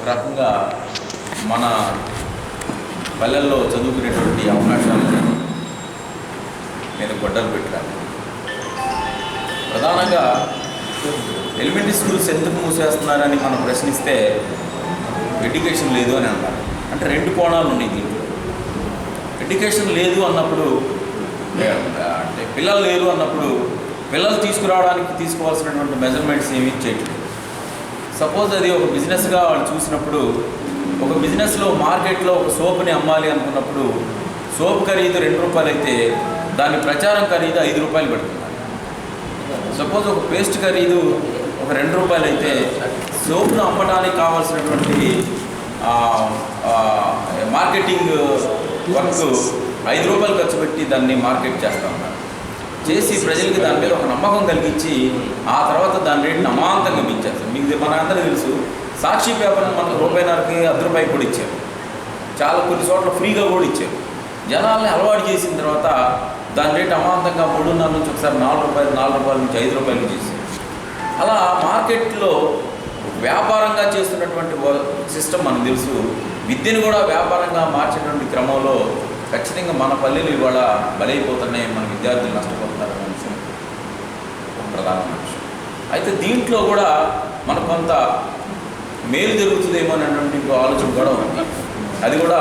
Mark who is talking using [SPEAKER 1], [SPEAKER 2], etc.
[SPEAKER 1] ఒక రకంగా మన పల్లెల్లో చదువుకునేటువంటి అవకాశాలు మీద గొడ్డలు పెట్టారు. ప్రధానంగా ఎలిమెంటరీ స్కూల్స్ ఎందుకు మూసేస్తున్నారని మనం ప్రశ్నిస్తే ఎడ్యుకేషన్ లేదు అని అన్నారు. అంటే రెండు కోణాలు ఉన్నాయి దీంట్లో. ఎడ్యుకేషన్ లేదు అన్నప్పుడు, అంటే పిల్లలు లేరు అన్నప్పుడు పిల్లలు తీసుకురావడానికి తీసుకోవాల్సినటువంటి మెజర్మెంట్స్ ఏమీ చేయట్లేదు. సపోజ్ అది ఒక బిజినెస్గా వాళ్ళు చూసినప్పుడు, ఒక బిజినెస్లో మార్కెట్లో ఒక సోప్ని అమ్మాలి అనుకున్నప్పుడు సోప్ ఖరీదు 2 రూపాయలు అయితే దాని ప్రచారం ఖరీదు 5 రూపాయలు పెడుతున్నారు. సపోజ్ ఒక పేస్ట్ ఖరీదు ఒక 2 రూపాయలు అయితే సోప్ను అమ్మడానికి కావాల్సినటువంటి మార్కెటింగ్ వర్క్ 5 రూపాయలు ఖర్చు పెట్టి దాన్ని మార్కెట్ చేస్తూ ఉన్నారు. చేసి ప్రజలకి దాని మీద ఒక నమ్మకం కలిగించి ఆ తర్వాత దాని రేటుని అమాంతంగా పెంచేస్తారు. మీకు మన అందరికీ తెలుసు, సాక్షి పేపర్ని మనకు రూపాయిన్నరకి ₹1 కూడా ఇచ్చారు. చాలా కొన్ని చోట్ల ఫ్రీగా కూడా ఇచ్చారు. జనాల్ని అలవాటు చేసిన తర్వాత దాని రేటు అమాంతంగా 3.5 నుంచి ఒకసారి ₹4 నుంచి ₹5 చేశారు. అలా మార్కెట్లో వ్యాపారంగా చేస్తున్నటువంటి సిస్టమ్ మనకు తెలుసు. విద్యను కూడా వ్యాపారంగా మార్చేటువంటి క్రమంలో ఖచ్చితంగా మన పల్లెలు ఇవాళ బలైపోతున్నాయి, మన విద్యార్థులు నష్టపోతున్నారనే విషయం ఒక ప్రధానమైన విషయం. అయితే దీంట్లో కూడా మనకు కొంత మేలు జరుగుతుందేమో అనేటువంటి ఆలోచన కూడా ఉంది. అది కూడా